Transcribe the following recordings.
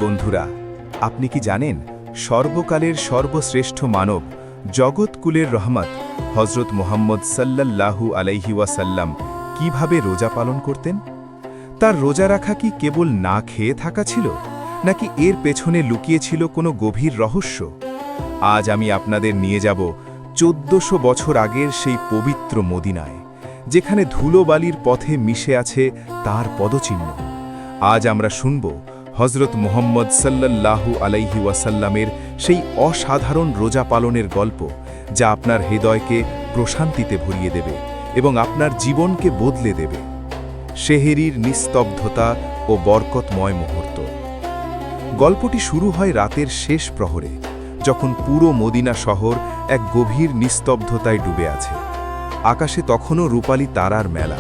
বন্ধুরা, আপনি কি জানেন সর্বকালের সর্বশ্রেষ্ঠ মানব, জগৎকুলের রহমত হজরত মুহাম্মদ সাল্লাল্লাহু আলাইহি ওয়াসাল্লাম কিভাবে রোজা পালন করতেন? তার রোজা রাখা কি কেবল না খেয়ে থাকা ছিল, নাকি এর পেছনে লুকিয়ে ছিল কোনো গভীর রহস্য? আজ আমি আপনাদের নিয়ে যাব 1400 বছর আগের সেই পবিত্র মদিনায়, যেখানে ধুলোবালির পথে মিশে আছে তার পদচিহ্ন। আজ আমরা শুনব হজরত মুহাম্মদ সাল্লাল্লাহু আলাইহি ওয়াসাল্লামের সেই অসাধারণ রোজা পালনের গল্প, যা আপনার হৃদয়কে প্রশান্তিতে ভরিয়ে দেবে এবং আপনার জীবনকে বদলে দেবে। সেহেরির নিস্তব্ধতা ও বরকতময় মুহূর্ত। গল্পটি শুরু হয় রাতের শেষ প্রহরে, যখন পুরো মদিনা শহর এক গভীর নিস্তব্ধতায় ডুবে আছে। আকাশে তখনও রূপালী তারার মেলা।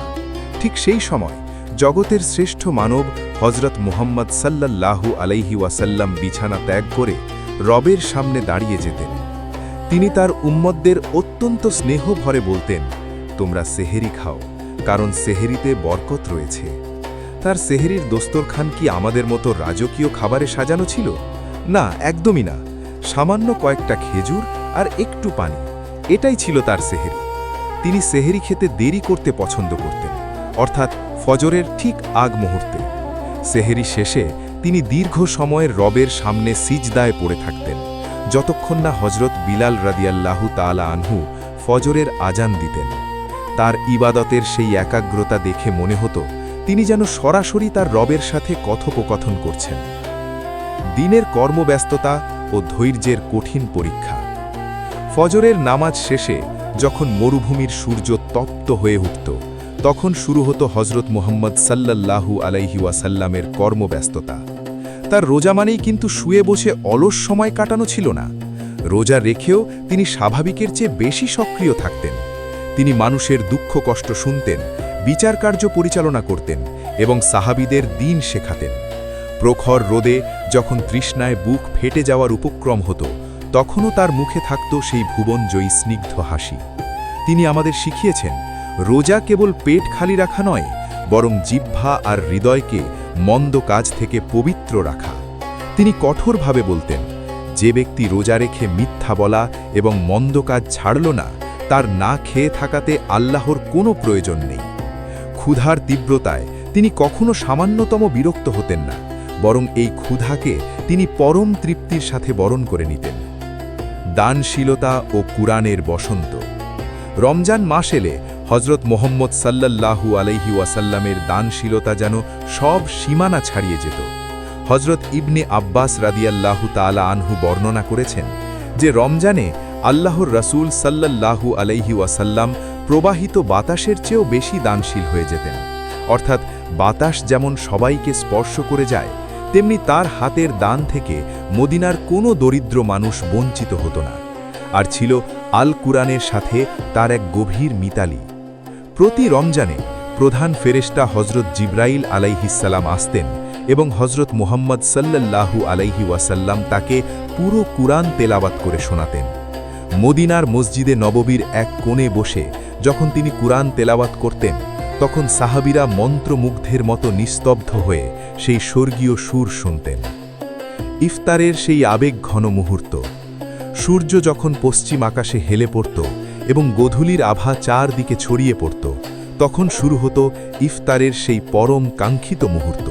ঠিক সেই সময় জগতের শ্রেষ্ঠ মানব হজরত মুহাম্মদ সাল্লাল্লাহু আলাইহি ওয়াসাল্লাম বিছানা ত্যাগ করে রবের সামনে দাঁড়িয়ে যেতেন। তিনি তার উম্মতদের অত্যন্ত স্নেহ ভরে বলতেন, তোমরা সেহেরি খাও, কারণ সেহেরিতে বরকত রয়েছে। তার সেহেরির দস্তরখান কি আমাদের মতো রাজকীয় খাবারে সাজানো ছিল? না, একদমই না। সামান্য কয়েকটা খেজুর আর একটু পানি, এটাই ছিল তার সেহেরি। তিনি সেহেরি খেতে দেরি করতে পছন্দ করতেন, অর্থাৎ ফজরের ঠিক আগ মুহূর্তে। সেহেরি শেষে তিনি দীর্ঘ সময়ের রবের সামনে সিজদায় পড়ে থাকতেন, যতক্ষণ না হজরত বিলাল রাদিয়াল্লাহু তাআলা আনহু ফজরের আজান দিতেন। তার ইবাদতের সেই একাগ্রতা দেখে মনে হতো তিনি যেন সরাসরি তার রবের সাথে কথোপকথন করছেন। দিনের কর্মব্যস্ততা ও ধৈর্যের কঠিন পরীক্ষা। ফজরের নামাজ শেষে যখন মরুভূমির সূর্য তপ্ত হয়ে উঠত, তখন শুরু হতো হজরত মুহাম্মদ সাল্লাল্লাহু আলাইহি ওয়াসাল্লামের কর্মব্যস্ততা। তার রোজা মানেই কিন্তু শুয়ে বসে অলস সময় কাটানো ছিল না। রোজা রেখেও তিনি স্বাভাবিকের চেয়ে বেশি সক্রিয় থাকতেন। তিনি মানুষের দুঃখ কষ্ট শুনতেন, বিচার কার্য পরিচালনা করতেন এবং সাহাবীদের দ্বীন শেখাতেন। প্রখর রোদে যখন তৃষ্ণায় বুক ফেটে যাওয়ার উপক্রম হতো, তখনও তার মুখে থাকত সেই ভুবনজয়ী স্নিগ্ধ হাসি। তিনি আমাদের শিখিয়েছেন, রোজা কেবল পেট খালি রাখা নয়, বরং জিহ্বা আর হৃদয়কে মন্দ কাজ থেকে পবিত্র রাখা। তিনি কঠোরভাবে বলতেন, যে ব্যক্তি রোজা রেখে মিথ্যা বলা এবং মন্দ কাজ ছাড়ল না, তার না খেয়ে থাকাতে আল্লাহর কোনো প্রয়োজন নেই। ক্ষুধার তীব্রতায় তিনি কখনো সামান্যতম বিরক্ত হতেন না, বরং এই ক্ষুধাকে তিনি পরম তৃপ্তির সাথে বরণ করে নিতেন। দানশীলতা ও কুরআনের বসন্ত। রমজান মাস এলে হজরত মুহাম্মদ সাল্লাল্লাহু আলাইহি ওয়াসাল্লামের দানশীলতা যেন সব সীমানা ছাড়িয়ে যেত। হজরত ইবনে আব্বাস রাদিয়াল্লাহু তাআলা আনহু বর্ণনা করেছেন যে রমজানে আল্লাহর রাসূল সাল্লাল্লাহু আলাইহি ওয়াসাল্লাম প্রবাহিত বাতাসের চেয়েও বেশি দানশীল হয়ে যেতেন। অর্থাৎ বাতাস যেমন সবাইকে স্পর্শ করে যায়, তেমনি তার হাতের দান থেকে মদিনার কোনো দরিদ্র মানুষ বঞ্চিত হতো না। আর ছিল আল কুরআনের সাথে তার এক গভীর মিতালি। প্রতি রমজানে প্রধান ফেরেশতা হজরত জিবরাইল আলাইহিসসালাম আসতেন এবং হজরত মুহাম্মদ সাল্লাল্লাহু আলাইহি ওয়াসাল্লাম তাকে পুরো কুরআন তেলাওয়াত করে শোনাতেন। মদিনার মসজিদে নববীর এক কোণে বসে যখন তিনি কুরআন তেলাওয়াত করতেন, তখন সাহাবীরা মন্ত্রমুগ্ধের মতো নিস্তব্ধ হয়ে সেই স্বর্গীয় সুর শুনতেন। ইফতারের সেই আবেগঘন মুহূর্ত। সূর্য যখন পশ্চিম আকাশে হেলে পড়ত এবং গোধূলির আভা চারদিকে ছড়িয়ে পড়ত, তখন শুরু হতো ইফতারের সেই পরম কাঙ্ক্ষিত মুহূর্ত।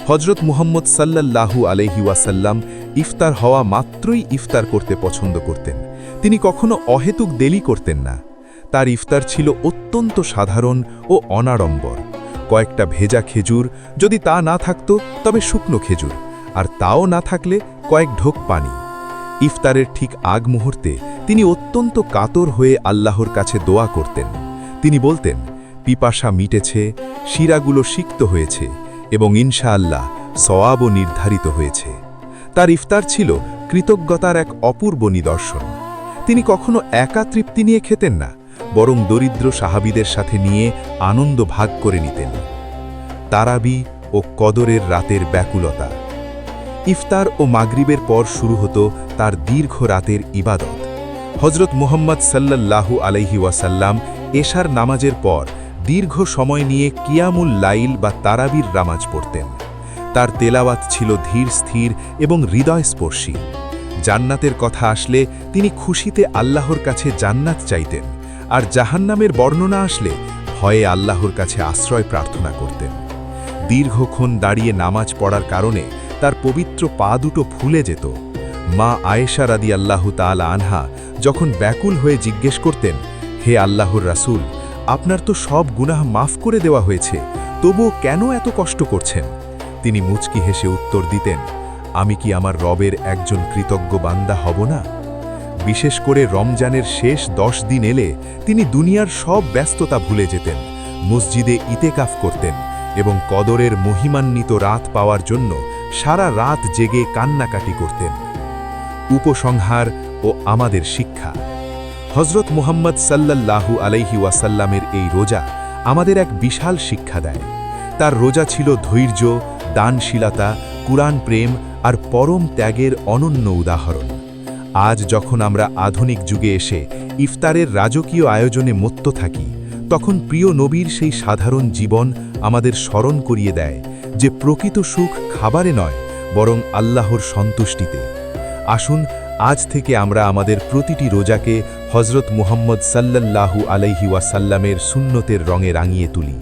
হজরত মুহাম্মদ সাল্লাল্লাহু আলাইহি ওয়াসাল্লাম ইফতার হওয়া মাত্রই ইফতার করতে পছন্দ করতেন। তিনি কখনো অহেতুক দেরি করতেন না। তার ইফতার ছিল অত্যন্ত সাধারণ ও অনাড়ম্বর। কয়েকটা ভেজা খেজুর, যদি তা না থাকত তবে শুকনো খেজুর, আর তাও না থাকলে কয়েক ঢোক পানি। ইফতারের ঠিক আগ মুহূর্তে তিনি অত্যন্ত কাতর হয়ে আল্লাহর কাছে দোয়া করতেন। তিনি বলতেন, পিপাসা মিটেছে, শিরাগুলো সিক্ত হয়েছে এবং ইনশাআল্লাহ সওয়াবও নির্ধারিত হয়েছে। তার ইফতার ছিল কৃতজ্ঞতার এক অপূর্ব নিদর্শন। তিনি কখনো একা তৃপ্তি নিয়ে খেতেন না, বরং দরিদ্র সাহাবীদের সাথে নিয়ে আনন্দ ভাগ করে নিতেন। তারাবি ও কদরের রাতের ব্যাকুলতা। ইফতার ও মাগরিবের পর শুরু হতো তার দীর্ঘ রাতের ইবাদত। হজরত মুহাম্মদ সাল্লাল্লাহু আলাইহি ওয়াসাল্লাম এশার নামাজের পর দীর্ঘ সময় নিয়ে কিয়ামুল লাইল বা তারাবির নামাজ পড়তেন। তার তেলাওয়াত ছিল ধীর স্থির এবং হৃদয়স্পর্শী। জান্নাতের কথা আসলে তিনি খুশিতে আল্লাহর কাছে জান্নাত চাইতেন, আর জাহান্নামের বর্ণনা আসলে ভয়ে আল্লাহর কাছে আশ্রয় প্রার্থনা করতেন। দীর্ঘক্ষণ দাঁড়িয়ে নামাজ পড়ার কারণে তার পবিত্র পা দুটো ফুলে যেত। মা আয়েশা রাদিয়াল্লাহু তাআলা আনহা যখন ব্যাকুল হয়ে জিজ্ঞেস করতেন, হে আল্লাহর রাসূল, আপনার তো সব গুনাহ মাফ করে দেওয়া হয়েছে, তবুও কেন এত কষ্ট করছেন? তিনি মুচকি হেসে উত্তর দিতেন, আমি কি আমার রবের একজন কৃতজ্ঞ বান্দা হব না? বিশেষ করে রমজানের শেষ 10 দিন এলে তিনি দুনিয়ার সব ব্যস্ততা ভুলে যেতেন, মসজিদে ইতেকাফ করতেন এবং কদরের মহিমান্বিত রাত পাওয়ার জন্য সারা রাত জেগে কান্নাকাটি করতেন। উপসংহার ও আমাদের শিক্ষা। হজরত মুহাম্মদ সাল্লাল্লাহু আলাইহি ওয়াসাল্লামের এই রোজা আমাদের এক বিশাল শিক্ষা দেয়। তার রোজা ছিল ধৈর্য, দানশীলতা, কুরআন প্রেম আর পরম ত্যাগের অনন্য উদাহরণ। আজ যখন আমরা আধুনিক যুগে এসে ইফতারের রাজকীয় আয়োজনে মত্ত থাকি, তখন প্রিয় নবীর সেই সাধারণ জীবন আমাদের স্মরণ করিয়ে দেয় যে প্রকৃত সুখ খাবারে নয়, বরং আল্লাহর সন্তুষ্টিতে। আসুন আজ থেকে আমরা আমাদের প্রতিটি রোজাকে হজরত মুহাম্মদ সাল্লাল্লাহু আলাইহি ওয়াসাল্লামের সুন্নতের রঙে রাঙিয়ে তুলি।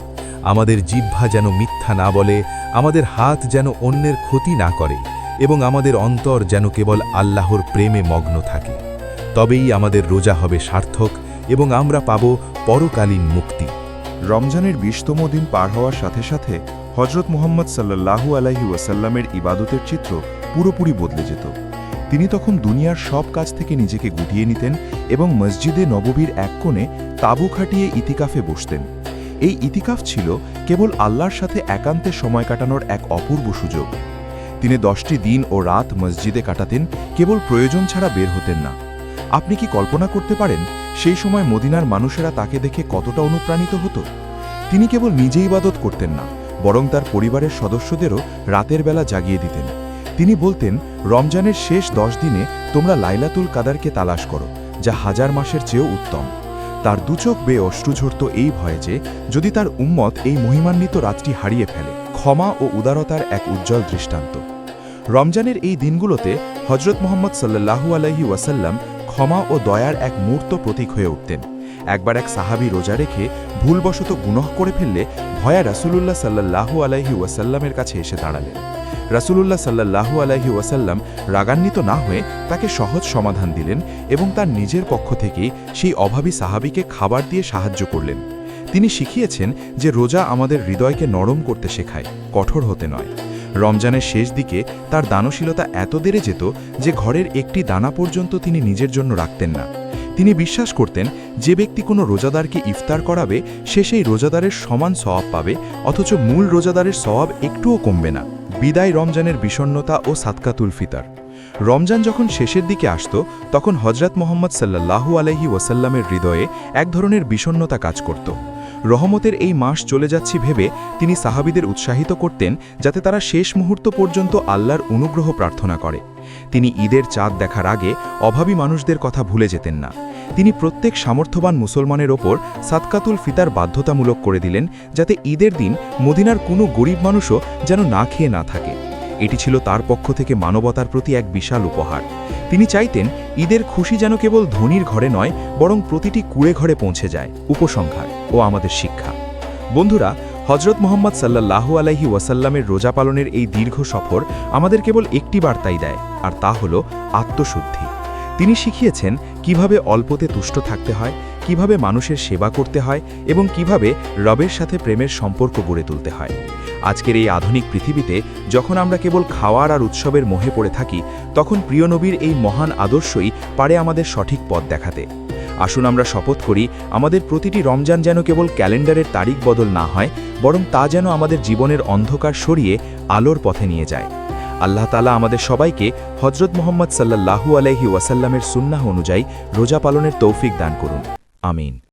আমাদের জিহ্বা যেন মিথ্যা না বলে, আমাদের হাত যেন অন্যের ক্ষতি না করে এবং আমাদের অন্তর যেন কেবল আল্লাহর প্রেমে মগ্ন থাকে। তবেই আমাদের রোজা হবে সার্থক এবং আমরা পাব পরকালীন মুক্তি। রমজানের 20তম দিন পার হওয়ার সাথে সাথে হজরত মুহাম্মদ সাল্লাল্লাহু আলাইহি ওয়াসাল্লামের ইবাদতের চিত্র পুরোপুরি বদলে যেত। তিনি তখন দুনিয়ার সব কাজ থেকে নিজেকে গুটিয়ে নিতেন এবং মসজিদে নববীর এক কোণে তাঁবু খাটিয়ে ইতিকাফে বসতেন। এই ইতিকাফ ছিল কেবল আল্লাহর সাথে একান্তে সময় কাটানোর এক অপূর্ব সুযোগ। তিনি 10টি দিন ও রাত মসজিদে কাটাতেন, কেবল প্রয়োজন ছাড়া বের হতেন না। আপনি কি কল্পনা করতে পারেন সেই সময় মদিনার মানুষেরা তাকে দেখে কতটা অনুপ্রাণিত হতো? তিনি কেবল নিজে ইবাদত করতেন না, বরং তার পরিবারের সদস্যদেরও রাতের বেলা জাগিয়ে দিতেন। তিনি বলতেন, রমজানের শেষ 10 দিনে তোমরা লাইলাতুল কাদারকে তালাশ করো, যা 1000 মাসের চেয়েও উত্তম। তার দুচোখ বেয়ে অশ্রু ঝরত এই ভয়ে যে যদি তার উম্মত এই মহিমান্বিত রাতটি হারিয়ে ফেলে। ক্ষমা ও উদারতার এক উজ্জ্বল দৃষ্টান্ত। রমজানের এই দিনগুলোতে হজরত মুহাম্মদ সাল্লাল্লাহু আলাইহি ওয়াসাল্লাম ক্ষমা ও দয়ার এক মূর্ত প্রতীক হয়ে উঠতেন। একবার এক সাহাবী রোজা রেখে ভুলবশত গুনাহ করে ফেললে ভয়া রাসূলুল্লাহ সাল্লাল্লাহু আলাইহি ওয়াসাল্লামের কাছে এসে দাঁড়ালেন। রাসূলুল্লাহ সাল্লাল্লাহু আলাইহি ওয়াসাল্লাম রাগান্বিত না হয়ে তাকে সহজ সমাধান দিলেন এবং তার নিজের পক্ষ থেকেই সেই অভাবী সাহাবীকে খাবার দিয়ে সাহায্য করলেন। তিনি শিখিয়েছেন যে রোজা আমাদের হৃদয়কে নরম করতে শেখায়, কঠোর হতে নয়। রমজানের শেষ দিকে তার দানশীলতা এত বেড়ে যেত যে ঘরের একটি দানা পর্যন্ত তিনি নিজের জন্য রাখতেন না। তিনি বিশ্বাস করতেন যে ব্যক্তি কোনো রোজাদারকে ইফতার করাবে সে সেই রোজাদারের সমান সওয়াব পাবে, অথচ মূল রোজাদারের সওয়াব একটুও কমবে না। বিদায় রমজানের বিষণ্ণতা ও সাদকাতুল ফিতর। রমজান যখন শেষের দিকে আসত তখন হজরত মুহাম্মদ সাল্লাল্লাহু আলাইহি ওয়াসাল্লামের হৃদয়ে এক ধরনের বিষণ্ণতা কাজ করত। রহমতের এই মাস চলে যাচ্ছি ভেবে তিনি সাহাবীদের উৎসাহিত করতেন যাতে তারা শেষ মুহূর্ত পর্যন্ত আল্লাহর অনুগ্রহ প্রার্থনা করে। তিনি ঈদের চাঁদ দেখার আগে অভাবী মানুষদের কথা ভুলে যেতেন না। তিনি প্রত্যেক সামর্থ্যবান মুসলমানের ওপর সাদকাতুল ফিতর বাধ্যতামূলক করে দিলেন, যাতে ঈদের দিন মদিনার কোনো গরিব মানুষও যেন না খেয়ে না থাকে। এটি ছিল তার পক্ষ থেকে মানবতার প্রতি এক বিশাল উপহার। তিনি চাইতেন ঈদের খুশি যেন কেবল ধনীর ঘরে নয়, বরং প্রতিটি কুঁড়ে ঘরে পৌঁছে যায়। উপসংহার ও আমাদের শিক্ষা। বন্ধুরা, হজরত মুহাম্মদ সাল্লাল্লাহু আলাইহি ওয়াসাল্লামের রোজা পালনের এই দীর্ঘ সফর আমাদের কেবল একটি বার্তাই দেয়, আর তা হল আত্মশুদ্ধি। তিনি শিখিয়েছেন কিভাবে অল্পতে তুষ্ট থাকতে হয়, কিভাবে মানুষের সেবা করতে হয় এবং কিভাবে রবের সাথে প্রেমের সম্পর্ক গড়ে তুলতে হয়। আজকের এই আধুনিক পৃথিবীতে যখন আমরা কেবল খাওয়ার আর উৎসবের মোহে পড়ে থাকি, তখন প্রিয় নবীর এই মহান আদর্শই পারে আমাদের সঠিক পথ দেখাতে। আসুন আমরা শপথ করি, আমাদের প্রতিটি রমজান যেন কেবল ক্যালেন্ডারের তারিখ বদল না হয়, বরং তা যেন আমাদের জীবনের অন্ধকার সরিয়ে আলোর পথে নিয়ে যায়। আল্লাহ তাআলা আমাদের সবাইকে হজরত মুহাম্মদ সাল্লাল্লাহু আলাইহি ওয়াসাল্লামের সুন্নাহ অনুযায়ী রোজা পালনের তৌফিক দান করুন। আমিন।